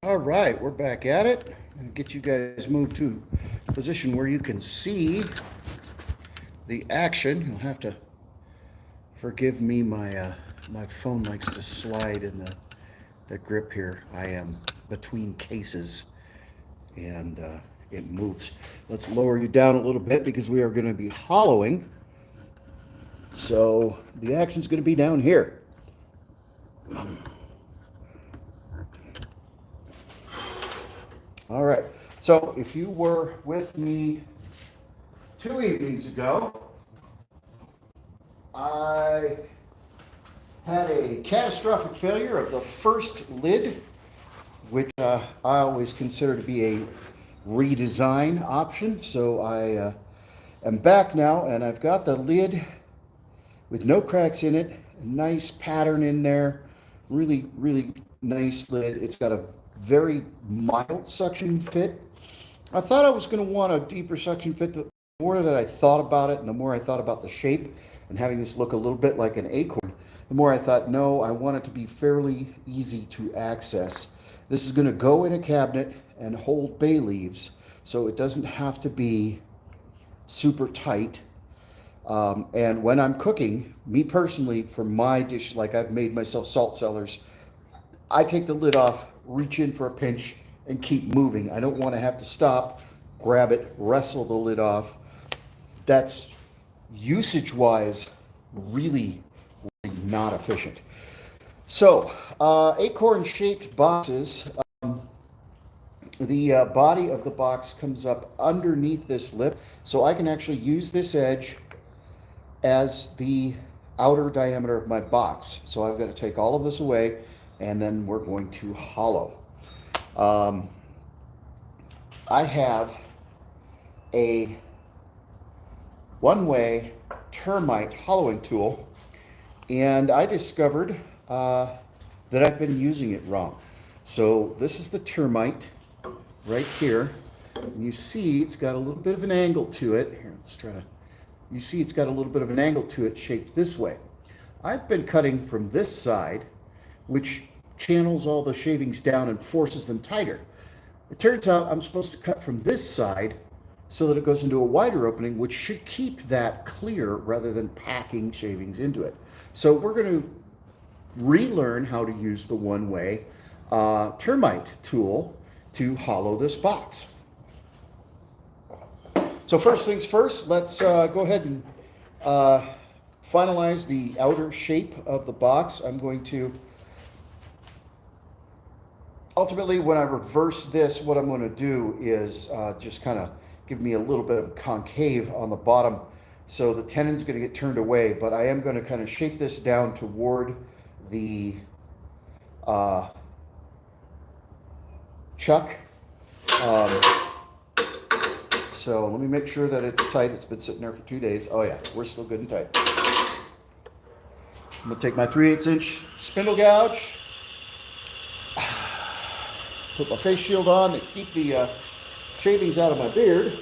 All right, we're back at it. And get you guys moved to a position where you can see the action. You'll have to forgive me. My phone likes to slide in the grip here. I am between cases, and it moves. Let's lower you down a little bit because we are going to be hollowing. So the action's going to be down here. All right. So if you were with me 2 evenings ago, I had a catastrophic failure of the first lid, which I always consider to be a redesign option. So I am back now, and I've got the lid with no cracks in it, a nice pattern in there, really, really nice lid. It's got a very mild suction fit. I thought I was going to want a deeper suction fit. The more that I thought about it, and the more I thought about the shape and having this look a little bit like an acorn, the more I thought, no, I want it to be fairly easy to access. This is going to go in a cabinet and hold bay leaves, so it doesn't have to be super tight. And when I'm cooking, me personally, for my dish, like I've made myself salt cellars, I take the lid off, reach in for a pinch, and keep moving. I don't want to have to stop, grab it, wrestle the lid off. That's usage-wise really, really not efficient. So, acorn-shaped boxes. The body of the box comes up underneath this lip, so I can actually use this edge as the outer diameter of my box. So I've got to take all of this away, and then we're going to hollow. I have a one-way termite hollowing tool, and I discovered that I've been using it wrong. So this is the termite right here. And you see it's got a little bit of an angle to it. Here, let's try to, you see it's got a little bit of an angle to it shaped this way. I've been cutting from this side, which channels all the shavings down and forces them tighter. It turns out I'm supposed to cut from this side so that it goes into a wider opening, which should keep that clear rather than packing shavings into it. So we're going to relearn how to use the one-way termite tool to hollow this box. So first things first, let's go ahead and finalize the outer shape of the box. I'm going to, ultimately when I reverse this, what I'm going to do is just kind of give me a little bit of concave on the bottom. So the tenon's going to get turned away, but I am going to kind of shape this down toward the chuck. So let me make sure that it's tight. It's been sitting there for 2 days. Oh yeah, we're still good and tight. I'm gonna take my 3/8 inch spindle gouge, put my face shield on to keep the shavings out of my beard.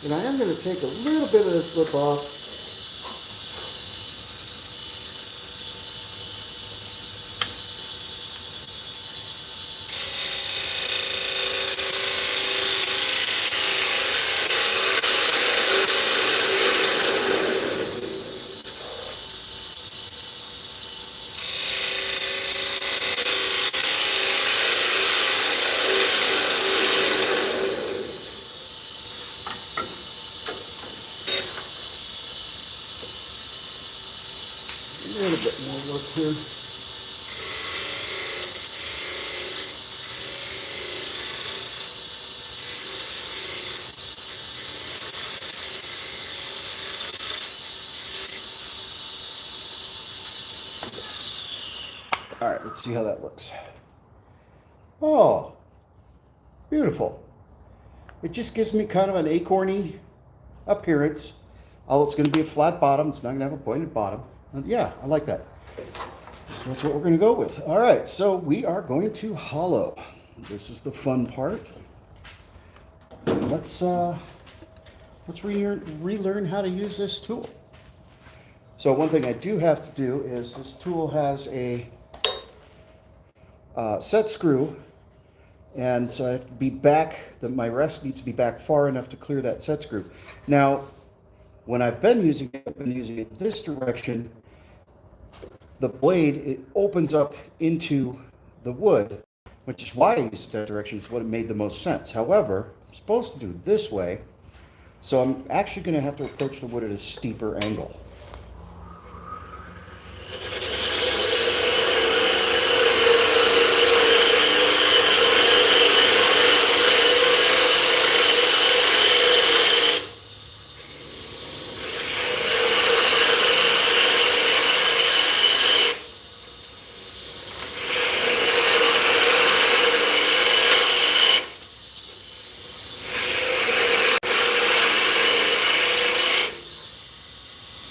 And I am going to take a little bit of this lip off. bit more work here. All right, let's see how that looks. Oh, beautiful. It just gives me kind of an acorny appearance. Although it's going to be a flat bottom, it's not going to have a pointed bottom. And yeah, I like that. That's what we're going to go with. All right, so we are going to hollow. This is the fun part. Let's relearn how to use this tool. So one thing I do have to do is this tool has a set screw, and so I have to be back, my rest needs to be back far enough to clear that set screw. Now, when I've been using it, I've been using it this direction, the blade, it opens up into the wood, which is why I used it that direction. It's what made the most sense. However, I'm supposed to do it this way, so I'm actually going to have to approach the wood at a steeper angle.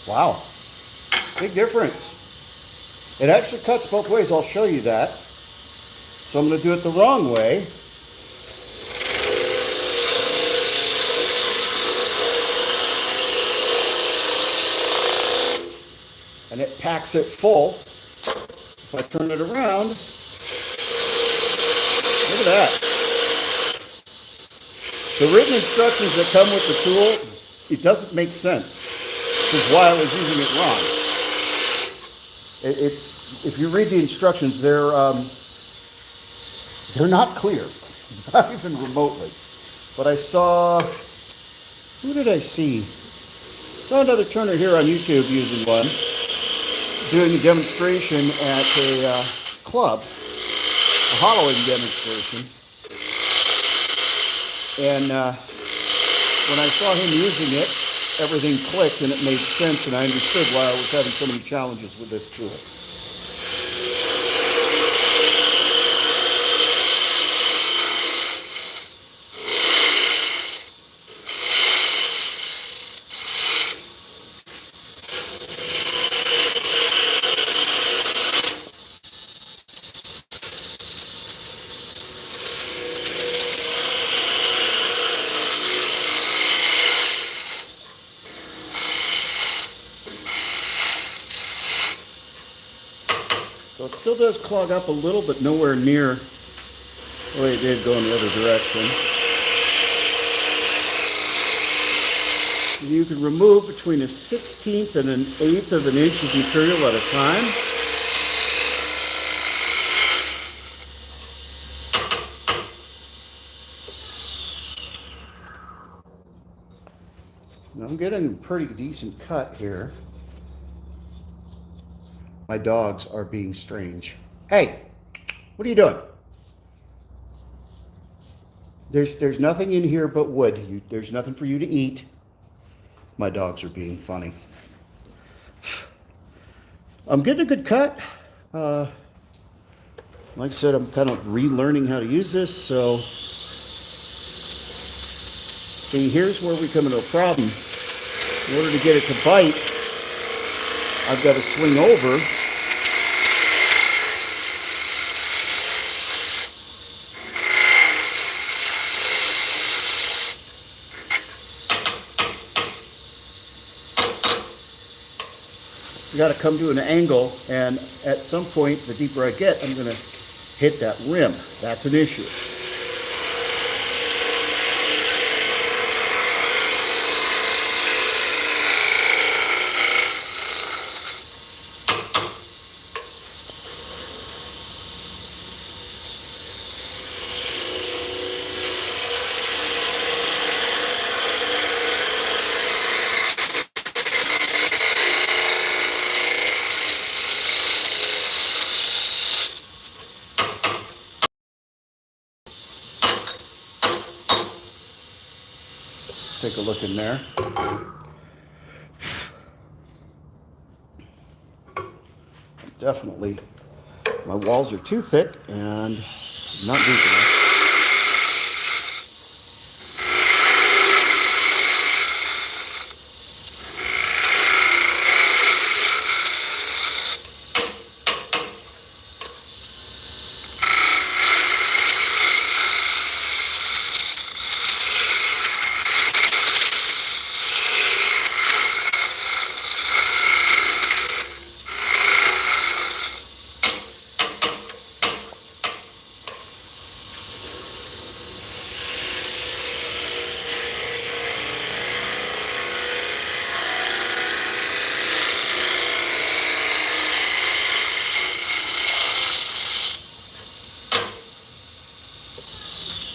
Wow, big difference. It actually cuts both ways, I'll show you that. So I'm going to do it the wrong way. And it packs it full. If I turn it around, look at that. The written instructions that come with the tool, it doesn't make sense. Which is why I was using it wrong. If you read the instructions, they're not clear, not even remotely. But I saw, who did I see? Saw another turner here on YouTube using one, doing a demonstration at a club, a hollowing demonstration. And when I saw him using it, everything clicked and it made sense, and I understood why I was having so many challenges with this tool. So it still does clog up a little, but nowhere near the way it did go in the other direction. You can remove between a 1/16 and an 1/8 of an inch of material at a time. Now I'm getting a pretty decent cut here. My dogs are being strange. Hey, what are you doing? There's nothing in here but wood. There's nothing for you to eat. My dogs are being funny. I'm getting a good cut. Like I said, I'm kind of relearning how to use this. So, see, here's where we come into a problem. In order to get it to bite, I've got to swing over. You got to come to an angle, and at some point, the deeper I get, I'm going to hit that rim. That's an issue. Let's take a look in there. Definitely, my walls are too thick and not deep enough.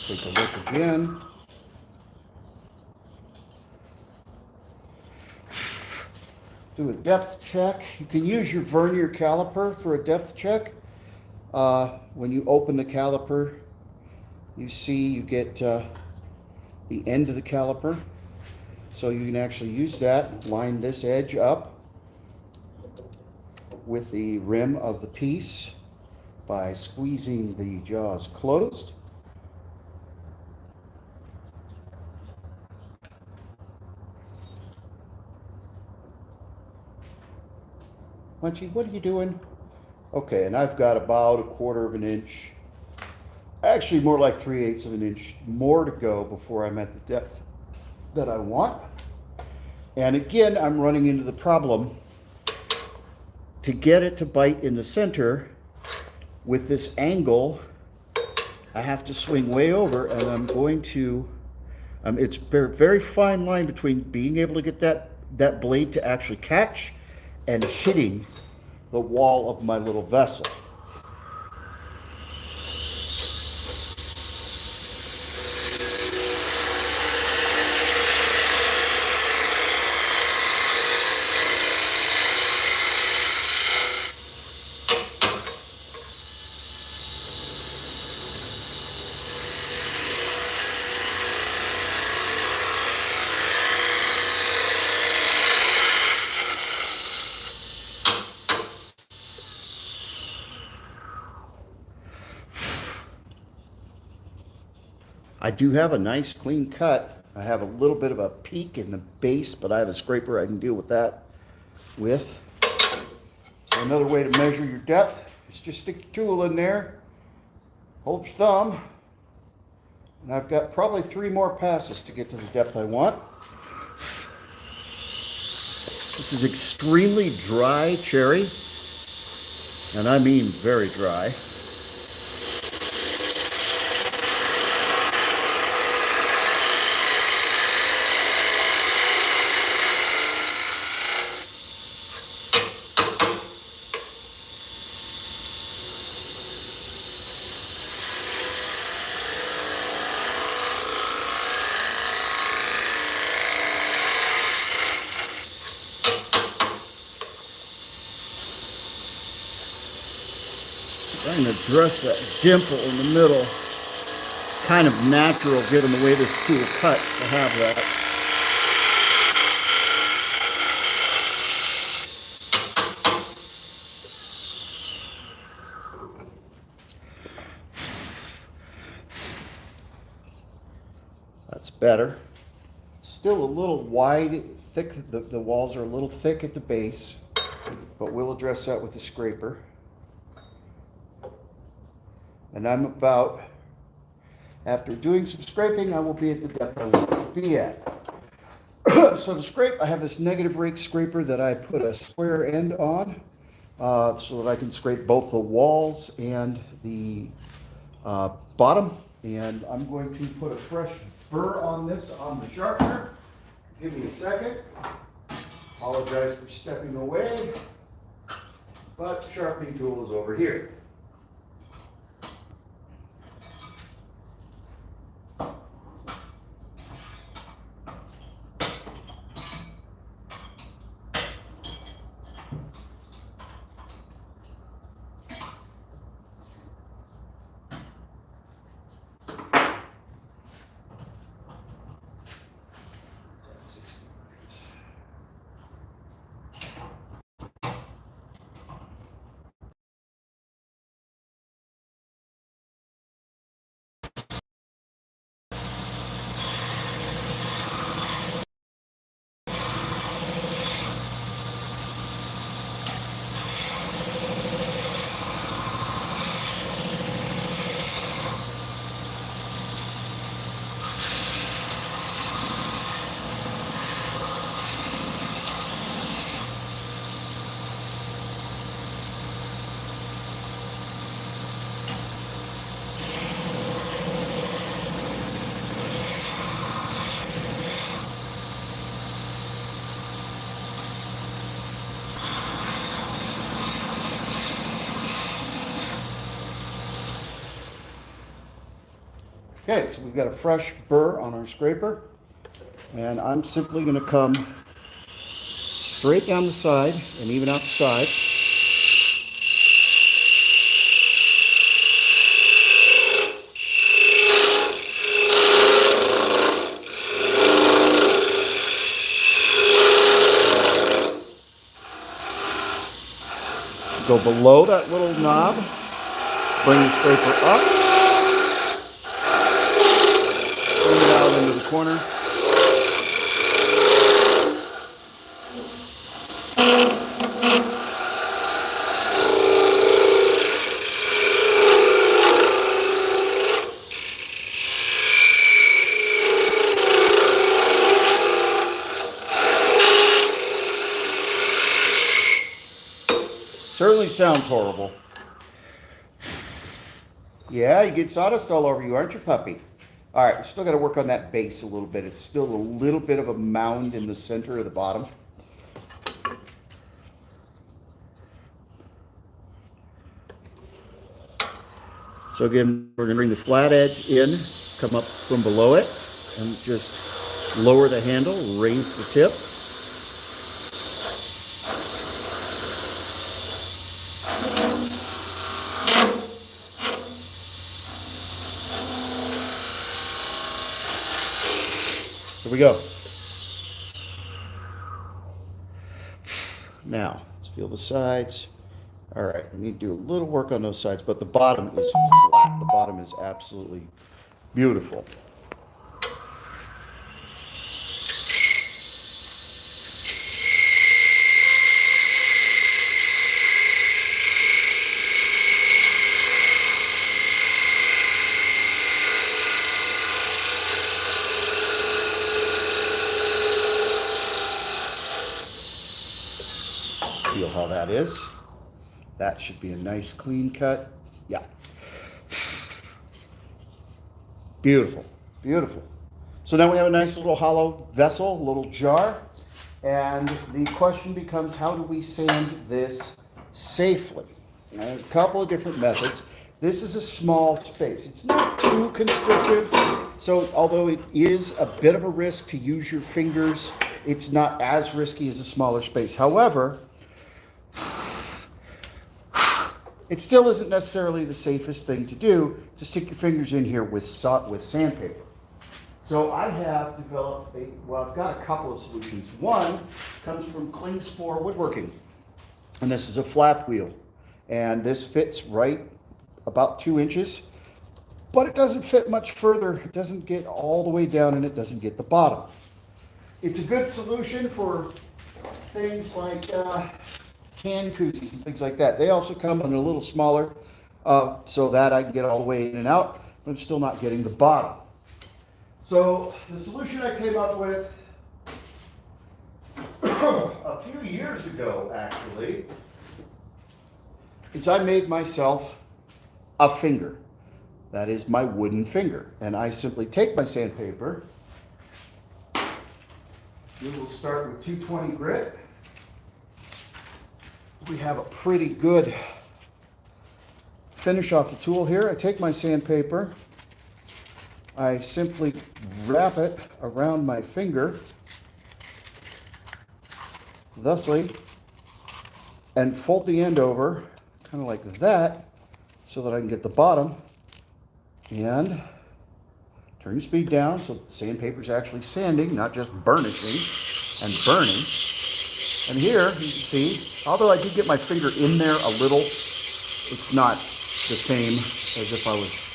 Take a look again. Do a depth check. You can use your vernier caliper for a depth check. When you open the caliper, you see you get the end of the caliper. So you can actually use that, line this edge up with the rim of the piece by squeezing the jaws closed. Munchie, what are you doing? Okay, and I've got about 1/4 of an inch, actually more like 3/8 of an inch more to go before I'm at the depth that I want. And again, I'm running into the problem to get it to bite in the center with this angle. I have to swing way over, and I'm going to, it's a very, very fine line between being able to get that blade to actually catch and hitting the wall of my little vessel. I do have a nice clean cut. I have a little bit of a peak in the base, but I have a scraper I can deal with that with. So another way to measure your depth is just stick your tool in there, hold your thumb, and I've got probably 3 more passes to get to the depth I want. This is extremely dry cherry, and I mean very dry. Trying to address that dimple in the middle. Kind of natural given the way this tool cuts to have that. That's better. Still a little wide, thick. The walls are a little thick at the base, but we'll address that with the scraper. And I'm about, after doing some scraping, I will be at the depth I want to be at. So to scrape, I have this negative rake scraper that I put a square end on so that I can scrape both the walls and the bottom. And I'm going to put a fresh burr on this on the sharpener. Give me a second. Apologize for stepping away, but the sharpening tool is over here. Okay, so we've got a fresh burr on our scraper, and I'm simply going to come straight down the side and even out the side. Go below that little knob, bring the scraper up, bring it out into the corner. Certainly sounds horrible. Yeah, you get sawdust all over you, aren't you, puppy? All right, we still got to work on that base a little bit. It's still a little bit of a mound in the center of the bottom. So again, we're going to bring the flat edge in, come up from below it, and just lower the handle, raise the tip. Here we go. Now, let's feel the sides. All right, we need to do a little work on those sides, but the bottom is flat. The bottom is absolutely beautiful. Let's feel how that is. That should be a nice clean cut. Yeah. Beautiful, beautiful. So now we have a nice little hollow vessel, a little jar. And the question becomes, how do we sand this safely? Now, there's a couple of different methods. This is a small space. It's not too constrictive. So although it is a bit of a risk to use your fingers, it's not as risky as a smaller space. However, it still isn't necessarily the safest thing to do to stick your fingers in here with sandpaper. So I have developed I've got a couple of solutions. One comes from Klingspor Woodworking, and this is a flap wheel. And this fits right about 2 inches, but it doesn't fit much further. It doesn't get all the way down, and it doesn't get the bottom. It's a good solution for things like can koozies and things like that. They also come in a little smaller, so that I can get all the way in and out, but I'm still not getting the bottom. So the solution I came up with a few years ago, actually, is I made myself a finger. That is my wooden finger. And I simply take my sandpaper. We will start with 220 grit. We have a pretty good finish off the tool here. I take my sandpaper. I simply wrap it around my finger, thusly, and fold the end over, kind of like that, so that I can get the bottom, and turn the speed down so the sandpaper is actually sanding, not just burnishing and burning. And here, you can see, although I did get my finger in there a little, it's not the same as if I was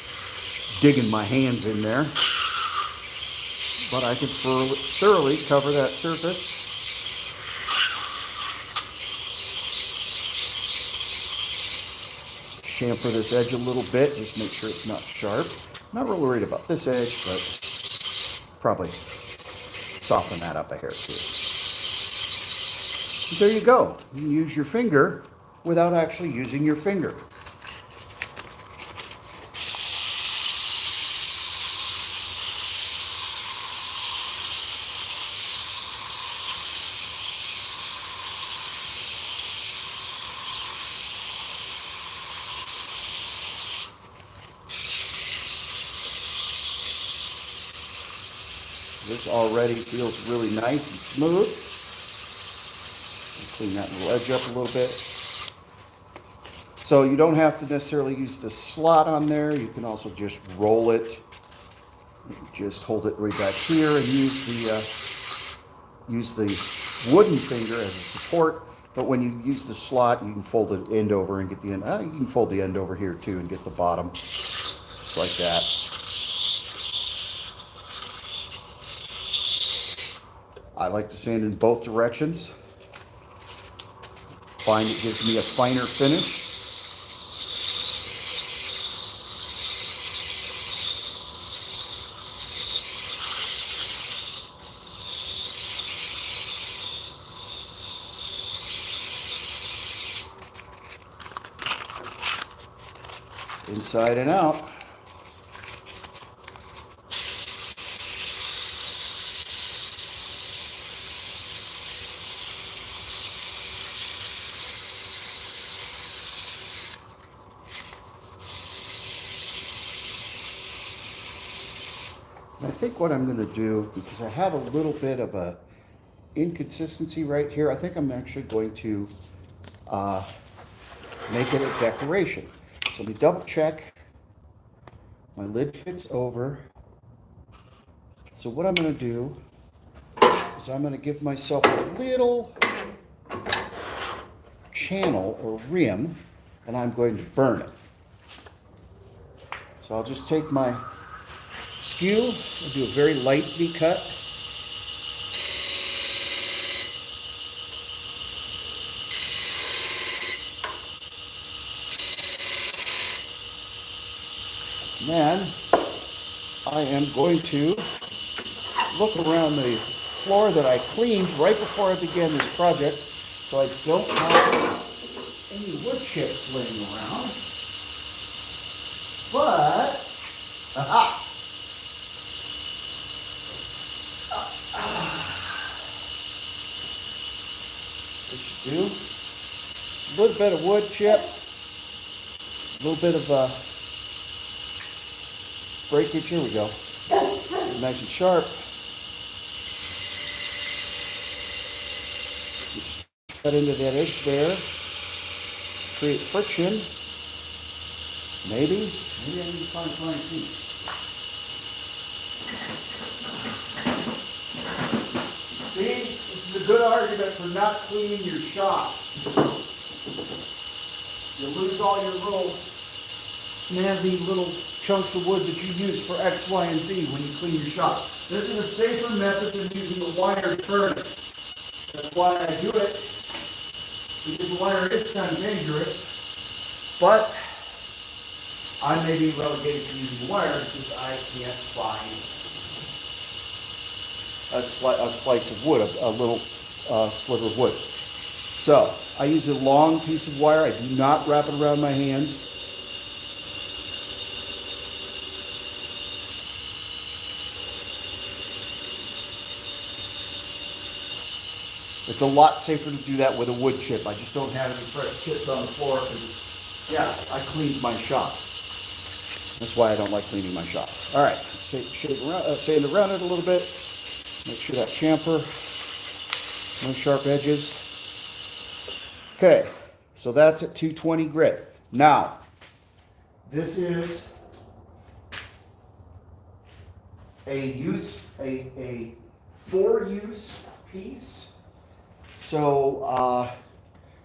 digging my hands in there. But I can thoroughly cover that surface. Chamfer this edge a little bit, just make sure it's not sharp. Not real worried about this edge, but probably soften that up a hair too. There you go. You can use your finger without actually using your finger. This already feels really nice and smooth. Clean that little edge up a little bit. So you don't have to necessarily use the slot on there. You can also just roll it. Just hold it right back here and use the wooden finger as a support. But when you use the slot, you can fold the end over and get the end. You can fold the end over here too and get the bottom, just like that. I like to sand in both directions. Find it gives me a finer finish. Inside and out. I think what I'm going to do, because I have a little bit of a inconsistency right here, I think I'm actually going to make it a decoration. So let me double check. My lid fits over. So what I'm going to do is I'm going to give myself a little channel or rim, and I'm going to burn it. So I'll just take my skew and do a very light V cut. And then I am going to look around the floor that I cleaned right before I began this project, so I don't have any wood chips laying around. But, aha! This should do. Just a little bit of wood chip, a little bit of breakage. Here we go. Nice and sharp. Just cut into that edge there. Create friction. Maybe I need to find a fine piece. See, this is a good argument for not cleaning your shop. You lose all your little snazzy little chunks of wood that you use for X, Y, and Z when you clean your shop. This is a safer method than using the wire to turn it. That's why I do it, because the wire is kind of dangerous, but I may be relegated to using the wire because I can't find a slice of wood, a little sliver of wood. So I use a long piece of wire. I do not wrap it around my hands. It's a lot safer to do that with a wood chip. I just don't have any fresh chips on the floor because, yeah, I cleaned my shop. That's why I don't like cleaning my shop. All right, sand around it a little bit. Make sure that chamfer, no sharp edges. Okay, so that's at 220 grit. Now, this is a 4-use piece. So,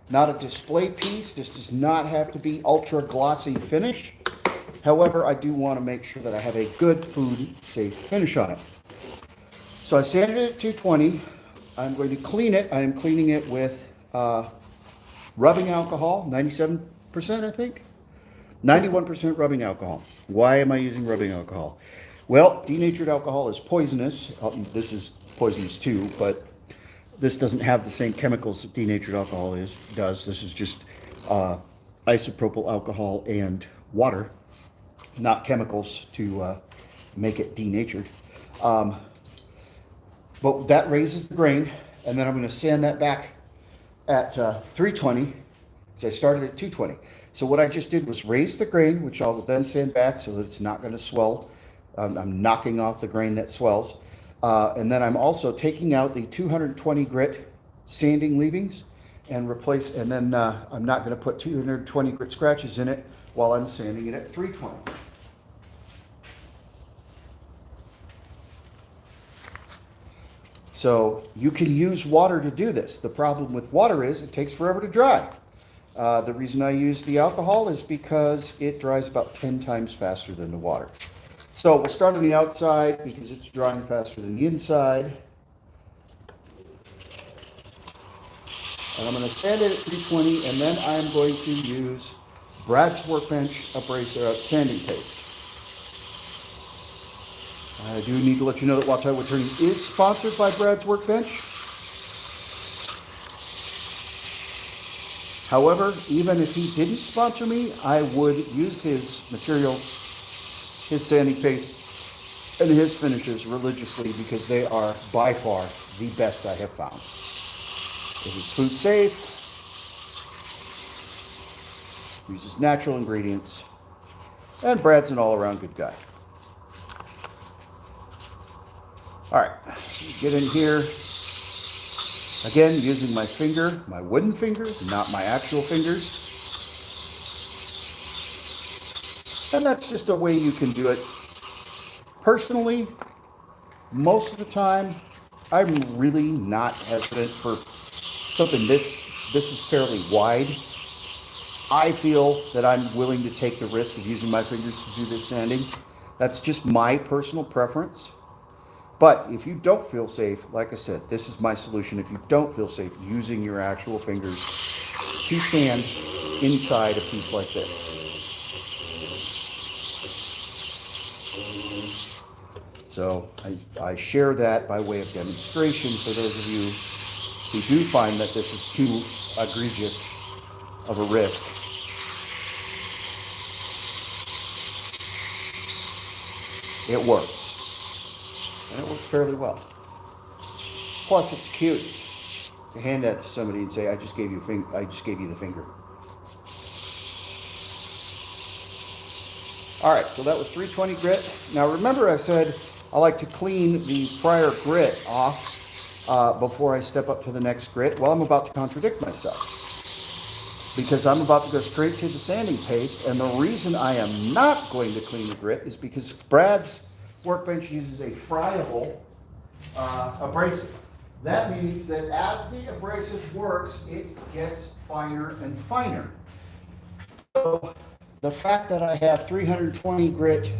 not a display piece. This does not have to be ultra glossy finish. However, I do want to make sure that I have a good food safe finish on it. So I sanded it at 220. I'm going to clean it. I am cleaning it with rubbing alcohol, 97%, I think. 91% rubbing alcohol. Why am I using rubbing alcohol? Well, denatured alcohol is poisonous. This is poisonous too, but this doesn't have the same chemicals that denatured alcohol does. This is just isopropyl alcohol and water, not chemicals to make it denatured. But that raises the grain, and then I'm going to sand that back at 320, because I started at 220. So what I just did was raise the grain, which I'll then sand back so that it's not going to swell. I'm knocking off the grain that swells. And then I'm also taking out the 220 grit sanding leavings and then I'm not going to put 220 grit scratches in it while I'm sanding it at 320. So you can use water to do this. The problem with water is it takes forever to dry. The reason I use the alcohol is because it dries about 10 times faster than the water. So we'll start on the outside because it's drying faster than the inside. And I'm going to sand it at 320, and then I'm going to use Brad's Workbench abrasive sanding paste. I do need to let you know that Watch Eye Woodturning is sponsored by Brad's Workbench. However, even if he didn't sponsor me, I would use his materials, his sanding paste, and his finishes religiously because they are by far the best I have found. It is food safe, uses natural ingredients, and Brad's an all-around good guy. All right, get in here. Again, using my finger, my wooden finger, not my actual fingers. And that's just a way you can do it. Personally, most of the time, I'm really not hesitant for something this is fairly wide. I feel that I'm willing to take the risk of using my fingers to do this sanding. That's just my personal preference. But if you don't feel safe, like I said, this is my solution. If you don't feel safe using your actual fingers to sand inside a piece like this. So I share that by way of demonstration for those of you who do find that this is too egregious of a risk. It works. And it works fairly well. Plus, it's cute to hand that to somebody and say, "I just gave you the finger." All right, so that was 320 grit. Now remember, I said I like to clean the prior grit off before I step up to the next grit. Well, I'm about to contradict myself because I'm about to go straight to the sanding paste, and the reason I am not going to clean the grit is because Brad's Workbench uses a friable abrasive. That means that as the abrasive works, it gets finer and finer. So the fact that I have 320 grit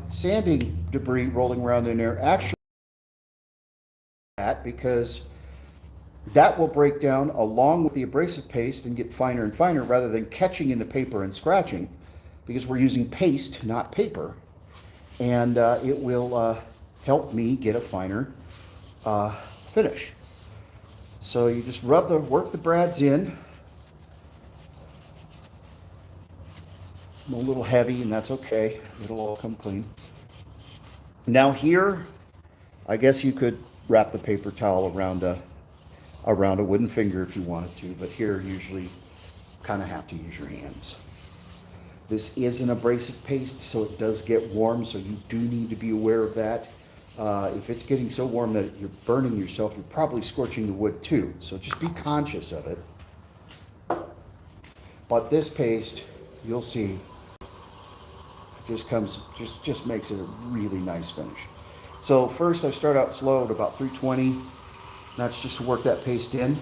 sanding debris rolling around in there actually that because that will break down along with the abrasive paste and get finer and finer rather than catching in the paper and scratching, because we're using paste, not paper. And it will help me get a finer finish. So you just work the brads in. I'm a little heavy, and that's okay. It'll all come clean. Now here, I guess you could wrap the paper towel around a wooden finger if you wanted to, but here usually kind of have to use your hands. This is an abrasive paste, so it does get warm, so you do need to be aware of that. If it's getting so warm that you're burning yourself, you're probably scorching the wood too, so just be conscious of it. But this paste, you'll see, just makes it a really nice finish. So first I start out slow at about 320. That's just to work that paste in.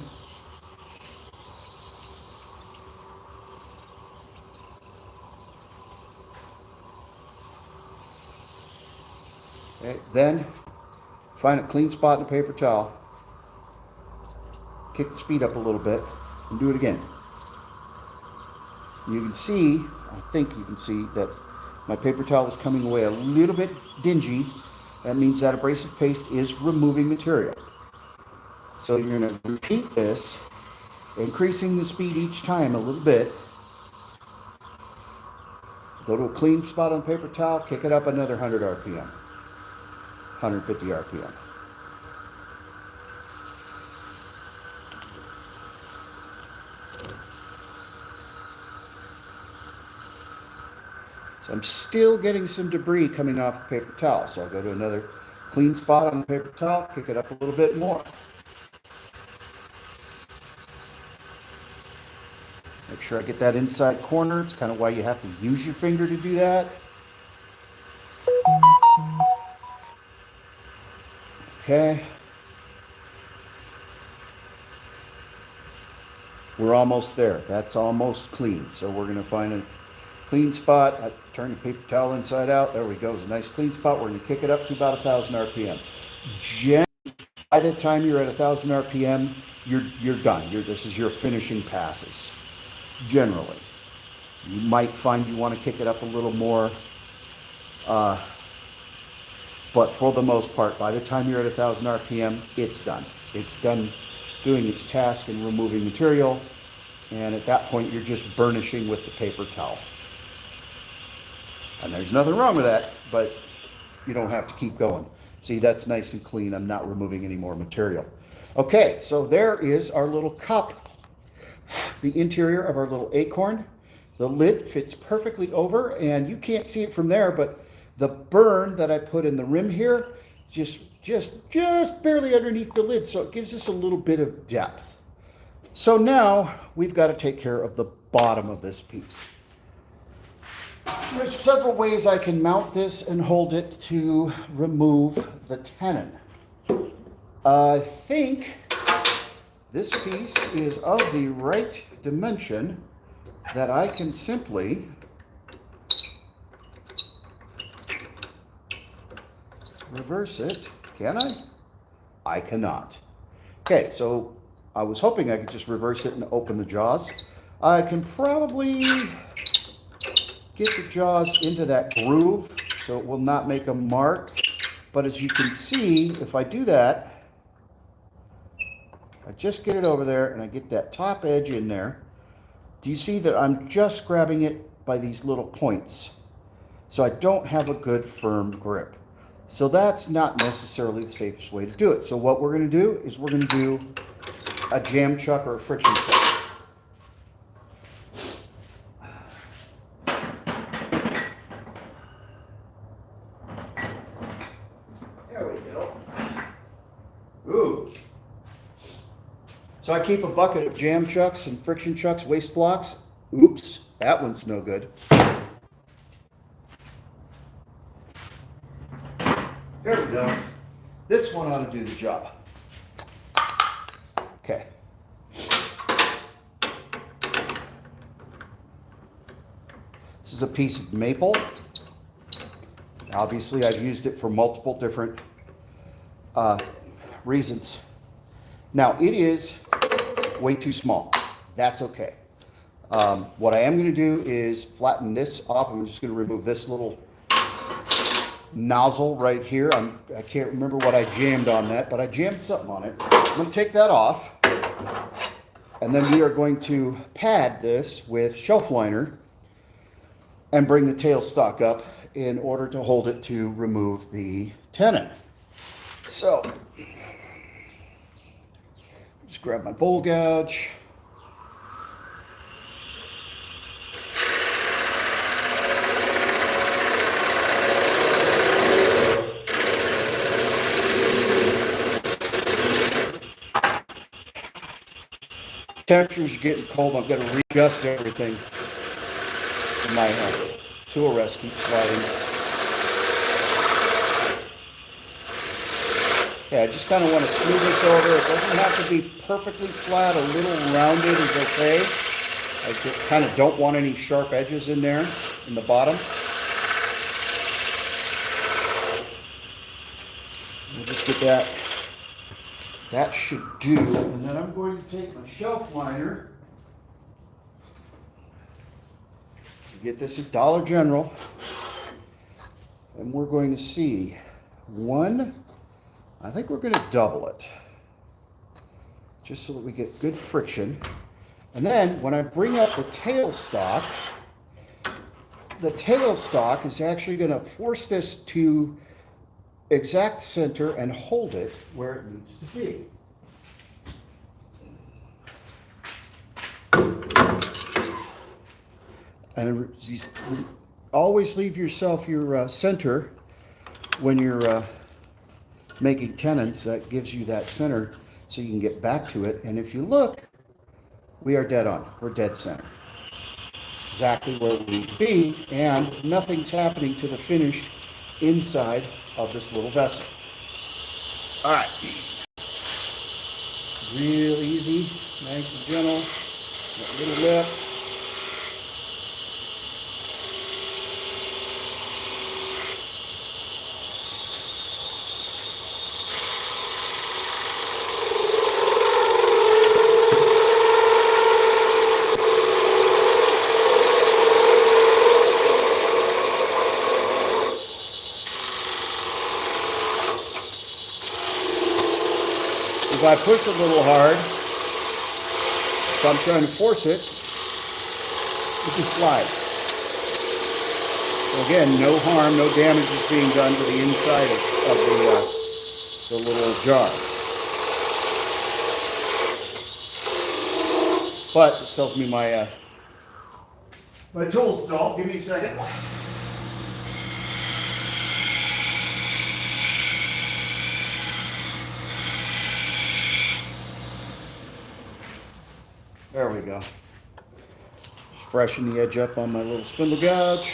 Okay, then find a clean spot in a paper towel. Kick the speed up a little bit and do it again. You can see, I think you can see that my paper towel is coming away a little bit dingy. That means that abrasive paste is removing material. So you're going to repeat this, increasing the speed each time a little bit. Go to a clean spot on paper towel, kick it up another 100 RPM, 150 RPM. So I'm still getting some debris coming off the paper towel, so I'll go to another Clean spot on the paper towel, kick it up a little bit more. Make sure I get that inside corner. It's kind of why you have to use your finger to do that. Okay. We're almost there. That's almost clean. So we're going to find a clean spot. I turn the paper towel inside out. There we go. It's a nice clean spot. We're going to kick it up to about 1,000 RPM. Generally, by the time you're at 1,000 RPM, you're done. This is your finishing passes. Generally, you might find you want to kick it up a little more, but for the most part, by the time you're at 1,000 RPM, it's done. It's done doing its task and removing material, and at that point, you're just burnishing with the paper towel. And there's nothing wrong with that, but you don't have to keep going. See, that's nice and clean. I'm not removing any more material. Okay, so there is our little cup. The interior of our little acorn. The lid fits perfectly over, and you can't see it from there, but the burn that I put in the rim here, just barely underneath the lid, so it gives us a little bit of depth. So now we've got to take care of the bottom of this piece. There's several ways I can mount this and hold it to remove the tenon. I think this piece is of the right dimension that I can simply reverse it. Can I? I cannot. Okay, so I was hoping I could just reverse it and open the jaws. I can probably get the jaws into that groove so it will not make a mark. But as you can see, if I do that, I just get it over there and I get that top edge in there. Do you see that I'm just grabbing it by these little points? So I don't have a good firm grip. So that's not necessarily the safest way to do it. So what we're going to do is we're going to do a jam chuck or a friction chuck. There we go. Ooh. So I keep a bucket of jam chucks and friction chucks, waste blocks. Oops, that one's no good. There we go. This one ought to do the job. Okay. This is a piece of maple. Obviously, I've used it for multiple different reasons. Now, it is way too small. That's okay. What I am going to do is flatten this off. I'm just going to remove this little nozzle right here. I can't remember what I jammed on that, but I jammed something on it. I'm going to take that off, and then we are going to pad this with shelf liner and bring the tailstock up in order to hold it to remove the tenon. So, just grab my bowl gouge. Temperatures are getting cold. I've got to readjust everything. My tool rest keeps sliding. Yeah, I just kind of want to smooth this over. It doesn't have to be perfectly flat. A little rounded is okay. I just kind of don't want any sharp edges in there in the bottom. We'll just get that. That should do. And then I'm going to take my shelf liner. Get this at Dollar General. And we're going to see one. I think we're going to double it. Just so that we get good friction. And then when I bring up the tailstock is actually going to force this to exact center and hold it where it needs to be. And always leave yourself your center when you're making tenons, that gives you that center so you can get back to it. And if you look, we are dead on. We're dead center. Exactly where we need to be, and nothing's happening to the finish inside of this little vessel. All right. Real easy, nice and gentle. That little lip. If I push a little hard, if I'm trying to force it, it just slides. So again, no harm, no damage is being done to the inside of the little jar. But this tells me my tool's stalled. Give me a second. There we go. Just freshen the edge up on my little spindle gouge.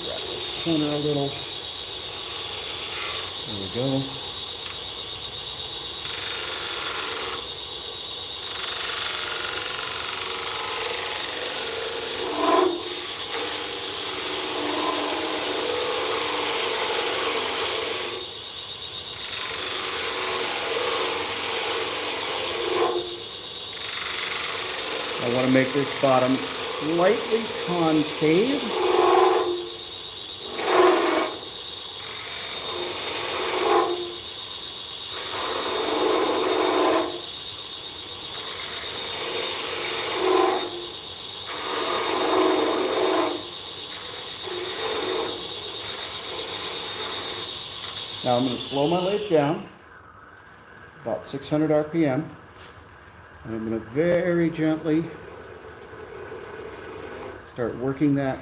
Wrap this corner a little. There we go. I want to make this bottom slightly concave. Now I'm going to slow my lathe down, about 600 RPM. And I'm going to very gently start working that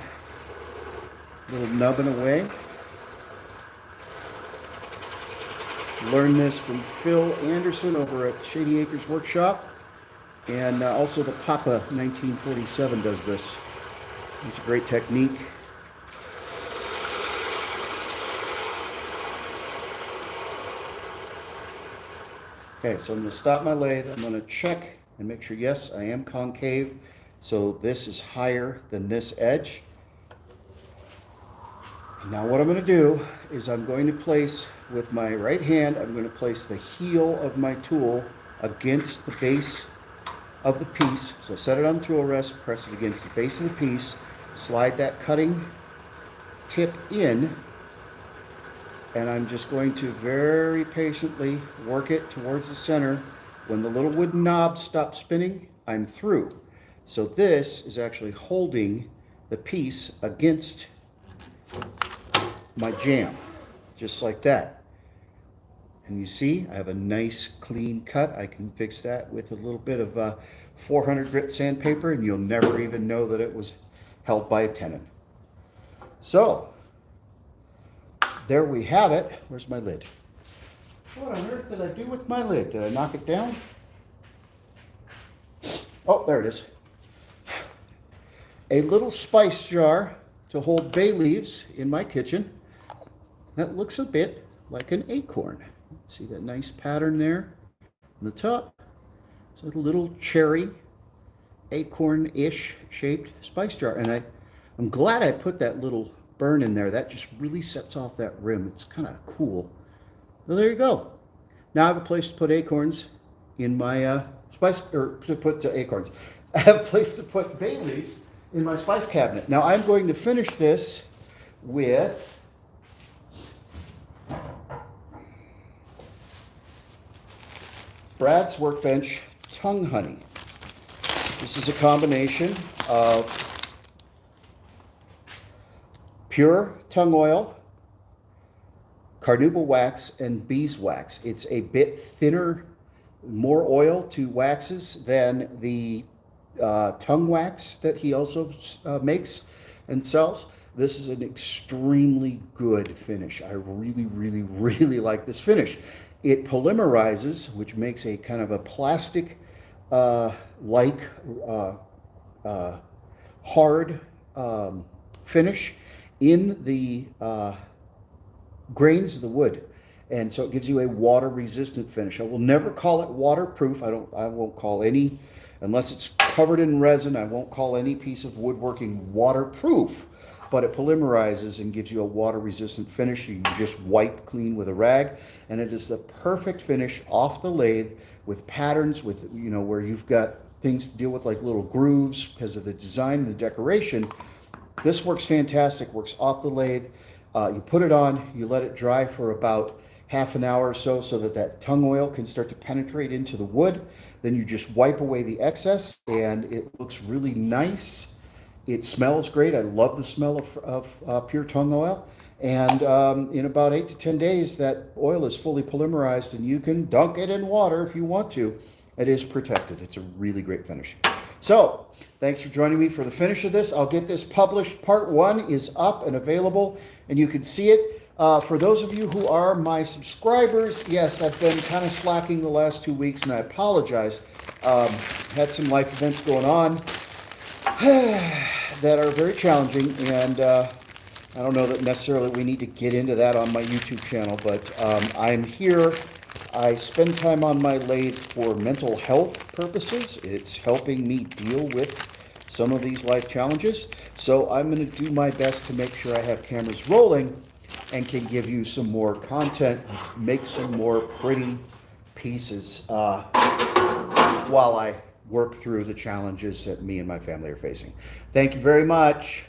little nubbin away. Learned this from Phil Anderson over at Shady Acres Workshop. And also the Papa 1947 does this. It's a great technique. Okay, so I'm going to stop my lathe. I'm going to check and make sure, yes, I am concave. So this is higher than this edge. Now what I'm going to do is I'm going to place, with my right hand, I'm going to place the heel of my tool against the base of the piece. So set it on the tool rest, press it against the base of the piece, slide that cutting tip in, and I'm just going to very patiently work it towards the center. When the little wooden knob stops spinning, I'm through. So this is actually holding the piece against my jamb, just like that. And you see, I have a nice clean cut. I can fix that with a little bit of 400 grit sandpaper, and you'll never even know that it was held by a tenon. So, there we have it. Where's my lid? What on earth did I do with my lid? Did I knock it down? Oh, there it is. A little spice jar to hold bay leaves in my kitchen. That looks a bit like an acorn. See that nice pattern there on the top? So a little cherry, acorn-ish shaped spice jar. And I'm glad I put that little burn in there. That just really sets off that rim. It's kind of cool. Well, there you go. Now I have a place to put acorns in my acorns. I have a place to put bay leaves in my spice cabinet. Now I'm going to finish this with Brad's Workbench Tongue Honey. This is a combination of pure tongue oil, carnauba wax, and beeswax. It's a bit thinner, more oil to waxes than the tongue wax that he also makes and sells. This is an extremely good finish. I really, really, really like this finish. It polymerizes, which makes a kind of a plastic like uh, hard finish in the grains of the wood. And so it gives you a water resistant finish. I will never call it waterproof. I won't call any, unless it's covered in resin, I won't call any piece of woodworking waterproof, but it polymerizes and gives you a water resistant finish. You can just wipe clean with a rag, and it is the perfect finish off the lathe with patterns, with, you know, where you've got things to deal with like little grooves because of the design and the decoration. This works fantastic, works off the lathe. You put it on, you let it dry for about half an hour or so that that tung oil can start to penetrate into the wood. Then you just wipe away the excess and it looks really nice. It smells great. I love the smell of pure tung oil. And in about 8 to 10 days, that oil is fully polymerized and you can dunk it in water if you want to. It is protected. It's a really great finish. So thanks for joining me for the finish of this. I'll get this published. Part 1 is up and available and you can see it. For those of you who are my subscribers, yes, I've been kind of slacking the last 2 weeks, and I apologize. Had some life events going on that are very challenging, and I don't know that necessarily we need to get into that on my YouTube channel, but I'm here. I spend time on my lathe for mental health purposes. It's helping me deal with some of these life challenges. So I'm going to do my best to make sure I have cameras rolling and can give you some more content, make some more pretty pieces while I work through the challenges that me and my family are facing. Thank you very much.